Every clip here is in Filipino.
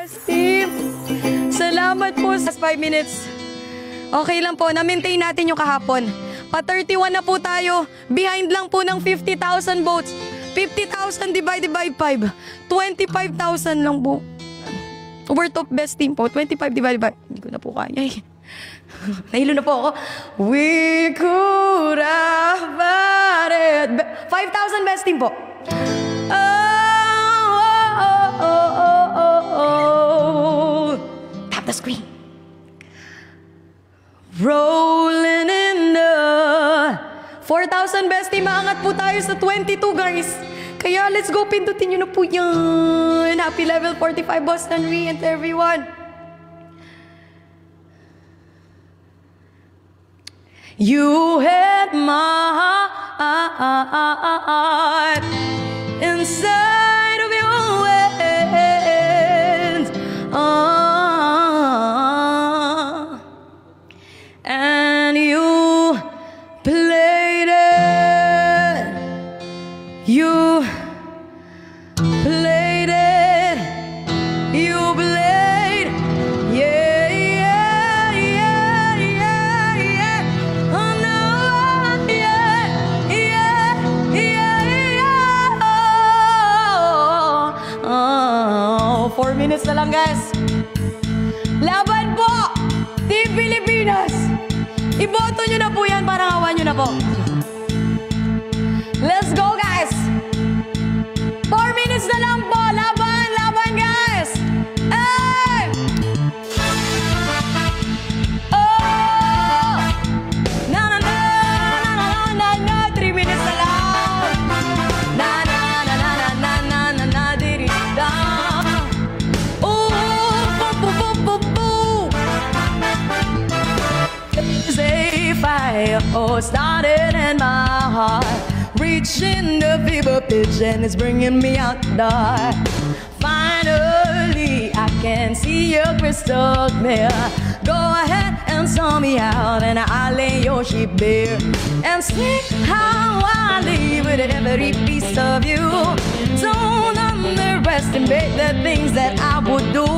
Best team. Salamat po sa 5 minutes. Okay lang po, na-maintain natin yung kahapon. Pa-31 na po tayo. Behind lang po ng 50,000 votes. 50,000 divided by 5. 25,000 lang po. Worth of best team po. 25 divided by... Hindi ko na po kaya eh. Nahilo na po ako. We could have it. 5,000 best team po. Tap the screen. Rolling in the 4,000 best team. Maangat po tayo sa 22 guys. Kaya let's go, pindutin nyo na po yan. Happy level 45 Boston Re and everyone. You had my heart inside of your hands, and you played it. You played it. You played. Yeah, yeah, yeah, yeah, yeah. Oh no, yeah, yeah, yeah, yeah. Oh, 4 minutes na lang guys. Laban po, Team Pilipinas. Iboto nyo na po yan, parang awan nyo na po. Let's go guys. 4 minutes na lang po. Laban, laban guys. Hey! Oh! Na na na na na na na 3 minutes na lang. Na na na na na na na na na diri da. Oh, bo bo bo bo bo. Say fire started in my heart. Reaching the fever pitch and it's bringing me out the dark. Finally, I can see you crystal clear. Go ahead and sell me out and I'll lay your sheep bare. And see how I live with every piece of you. Don't underestimate the things that I would do.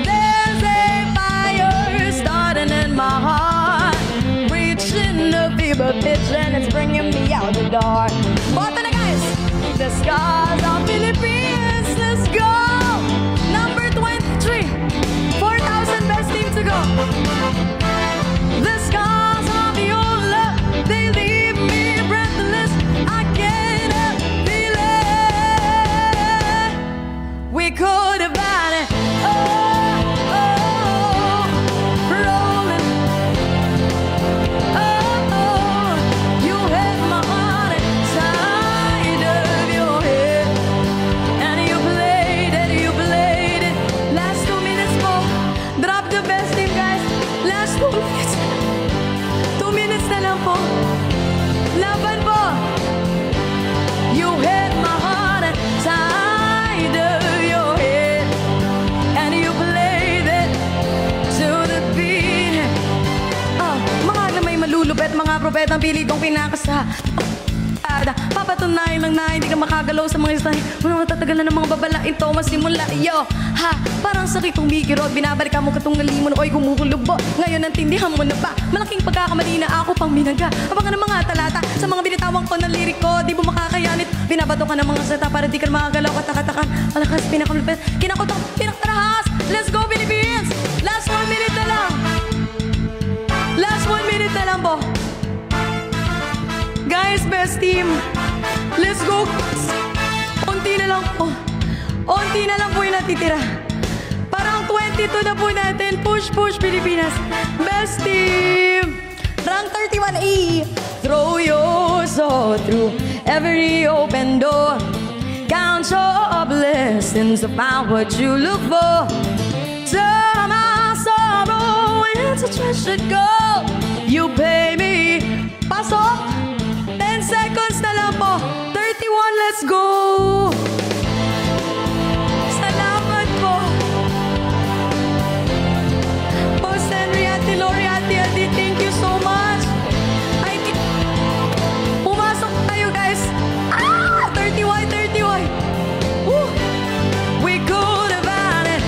There's a fire starting in my heart. Reaching the fever pitch and it's bringing me out the door. Bota na guys! The scars of Philippines, let's go! Number 23, 4,000 best team to go. The scars of your love, they leave me breathless. I can't feel it. We could have had it. Laban po. You hit my heart inside of your head, and you played it to the beat. Mga na may malulupet, mga propetang pili kong pinakasa. Papatunayan lang na hindi ka makagalaw sa mga istay. Muna matatagalan ng mga babalain to masimula. Yo, ha, parang sakit tumikirot. Binabalik mo katungali mo na ko'y kumukulugbo. Ngayon nantindihan mo na ba? Malaking pagkakamali na ako pang minaga. Abangan ng mga talata sa mga binitawang ko ng liriko. Di mo makakayanit. Binabato ka ng mga salita para di ka makagalaw katakatakan. Malakas, pinakamulipet, kinakotong, pinaktarahas. Let's go Philippines! Last 1 minute na lang. Last 1 minute na lang po. Guys, best team. Let's go. Unti na lang po. Unti na lang po yung natitira. Parang 22 na po natin. Push, push, Pilipinas. Best team. Rank 31A. Throw your soul through every open door. Count your blessings to find what you look for. Turn my sorrow into treasured gold. You pay me. Pasok. 10 seconds na lang po. 31, let's go! Salamat po. Boss Henry, Ate Lori, Ate Adi, thank you so much. Pumasok tayo guys. 30Y, 30Y. Woo! We could have had it.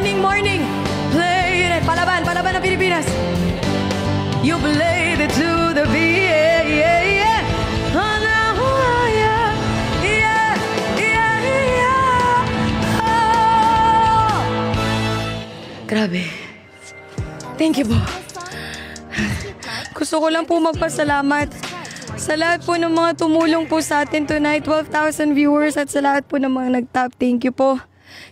morning, morning. Play it. Palaban, palaban ng Pilipinas. You played it to the beat. Yeah, yeah, yeah. Oh, no, yeah, yeah, yeah, yeah. Oh. Grabe. Thank you po. Gusto ko lang po magpasalamat sa lahat po ng mga tumulong po sa atin tonight, 12,000 viewers, at sa lahat po ng mga nag-tap. Thank you po.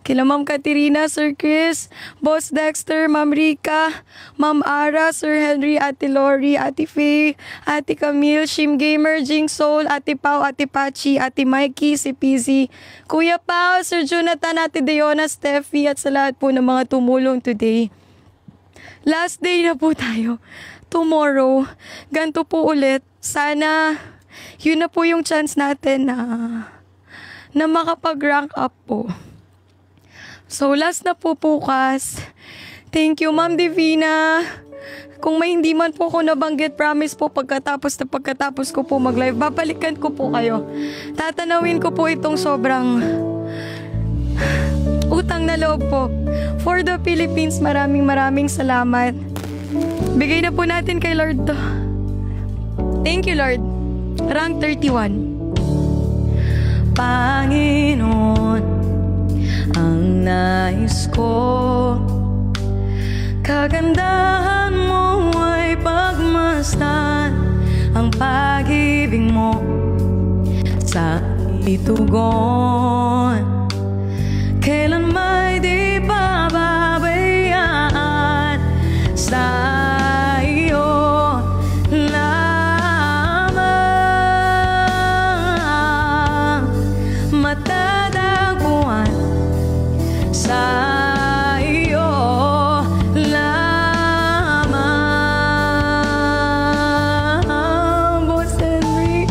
Kila Ma'am Katerina, Sir Chris, Boss Dexter, Ma'am Rika, Ma'am Ara, Sir Henry, Ate Lori, Ate Faye, Ate Camille, Shim Gamer, Jing Soul, Ate Pau, Ate Pachi, Ate Mikey, si Pizzy, Kuya Pao, Sir Jonathan, Ate Deona, Steffi, at sa lahat po ng mga tumulong today. Last day na po tayo. Tomorrow, ganito po ulit. Sana, yun na po yung chance natin na makapag-rank up po. So, last na po bukas. Thank you, Ma'am Divina. Kung may hindi man po ako nabanggit, promise po pagkatapos ko po mag-live, babalikan ko po kayo. Tatanawin ko po itong sobrang utang na loob po. For the Philippines, maraming salamat. Bigay na po natin kay Lord to. Thank you, Lord. Rank 31. Panginoon, ang nais ko, kagandahan mo ay pagmasdan, ang pag-ibig mo sa itugon, kailan may di pababayaan sa iyo lamang matatagpuan sa iyo lamang. Boss Henry,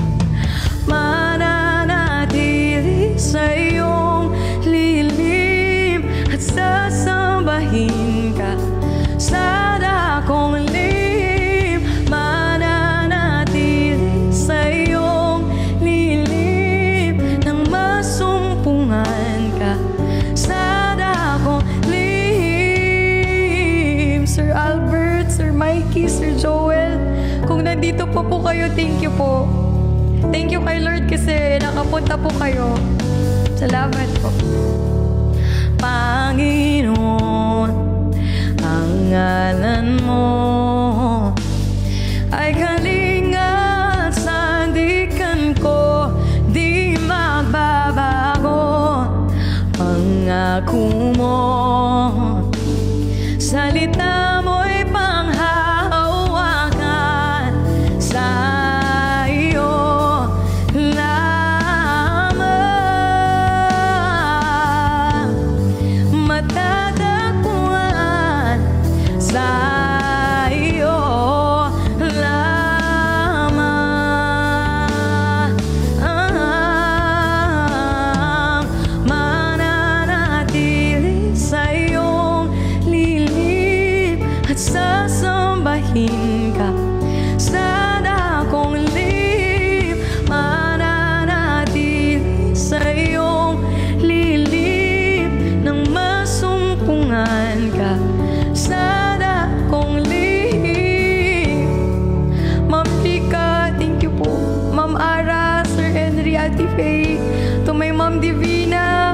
mananatili sa iyong lilim at sasambahin ka sa dakong lim. Mananatili sa iyong lilim nang masumpungan ka sa dakong lim. Sir Albert, Sir Mikey, Sir Joel, kung nandito po kayo, thank you po. Thank you kay Lord kasi nakapunta po kayo. Salamat po. Panginoon, ang ngalan mo ay kalinga at sandikan ko, di magbabago. Pangako mo, salita mo'y panghahawakan sa iyo lamang matatagpuan sa iyo lamang. Mananatili sa iyong lilim at sasambahin ka sa dakong lim. Mananatili sa iyong lilim nang masumpungan ka sa dakong lim. Ma'am Rika, thank you po. Ma'am Ara, Sir Henry, Ate Faye, to may Ma'am Divina,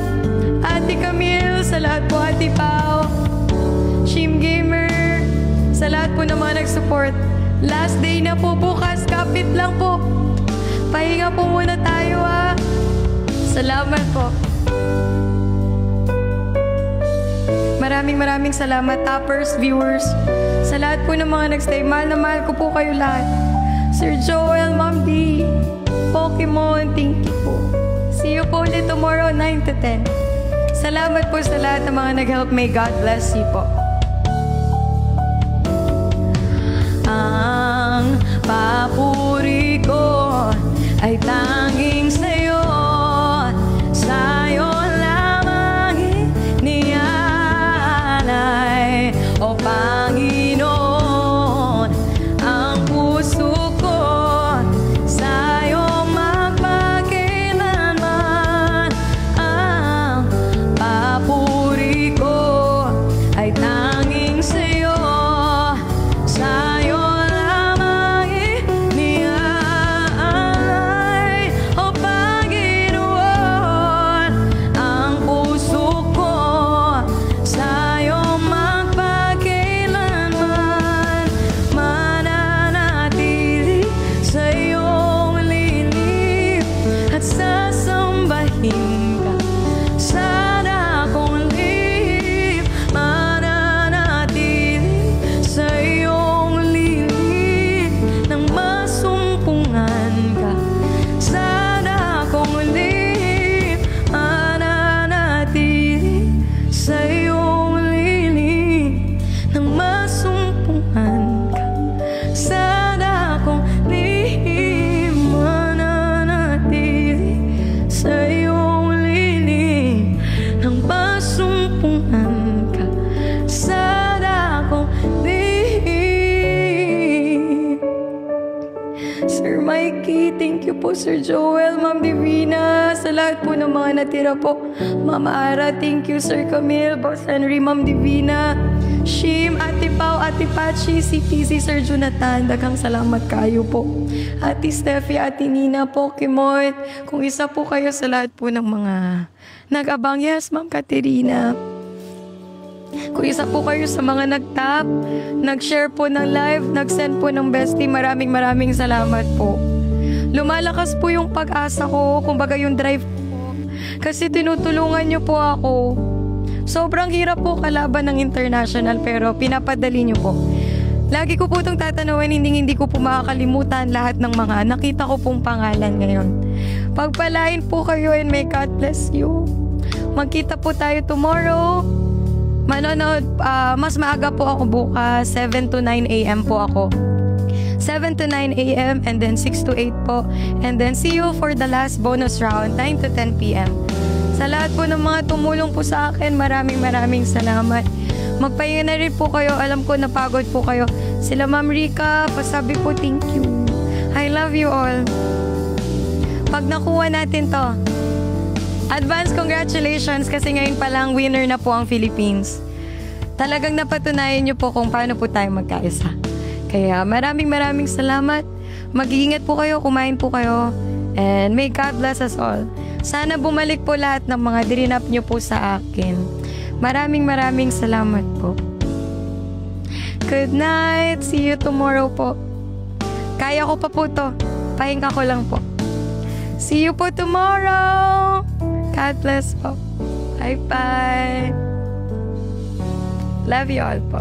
Ate Camille, sa lahat po, Ate Pao, Shim Gamer, sa lahat po ng mga nag-support. Last day na po bukas, kapit lang po. Pahinga po muna tayo ha. Salamat po. Maraming salamat, toppers, viewers, sa lahat po ng mga nag-stay. Mahal na mahal ko po kayo lahat. Sir Joel, Ma'am D, Pokemon, thank you po. See you po ulit tomorrow, 9 to 10. Salamat po sa lahat ng mga nag-help. May God bless you po. Ang papuri ko ay tanging sa'yo, sa'yo lamang inialay, o Panginoon, ang puso ko sa'yo magpakailanman. Ang papuri ko Becky. Thank you po, Sir Joel, Ma'am Divina. Sa lahat po ng mga natira po. Ma'am Ara, thank you, Sir Camille, Boss Henry, Ma'am Divina. Shim, Ate Pau, Ate Pachi, si PC, Sir Jonathan. Daghang salamat kayo po. Ate Steffi, Ate Nina po, Kimoy. Kung isa po kayo sa lahat po ng mga nag-abang. Yes, Ma'am Katerina. Kung isa po kayo sa mga nag-tap, nag-share po ng live, nag-send po ng bestie, maraming salamat po. Lumalakas po yung pag-asa ko, kumbaga yung drive po. Kasi tinutulungan niyo po ako. Sobrang hirap po kalaban ng international pero pinapadali niyo po. Lagi ko po itong tatanawin, hindi ko po makakalimutan lahat ng mga nakita ko pong pangalan ngayon. Pagpalain po kayo and may God bless you. Magkita po tayo tomorrow. Manonood, mas maaga po ako bukas, 7 to 9 a.m. po ako. 7 to 9 a.m. and then 6 to 8 po. And then see you for the last bonus round, 9 to 10 p.m. Sa lahat po ng mga tumulong po sa akin, maraming salamat. Magpahinga na rin po kayo. Alam ko napagod po kayo. Sila Ma'am Rica, pasabi po thank you. I love you all. Pag nakuha natin to, advance congratulations kasi ngayon pa lang winner na po ang Philippines. Talagang napatunayan niyo po kung paano po tayo magkaisa. Kaya maraming salamat. Mag-iingat po kayo, kumain po kayo. And may God bless us all. Sana bumalik po lahat ng mga dirinap niyo po sa akin. Maraming salamat po. Good night. See you tomorrow po. Kaya ko pa po to. Pahinga ko lang po. See you po tomorrow. God bless po. Bye-bye. Love you all po.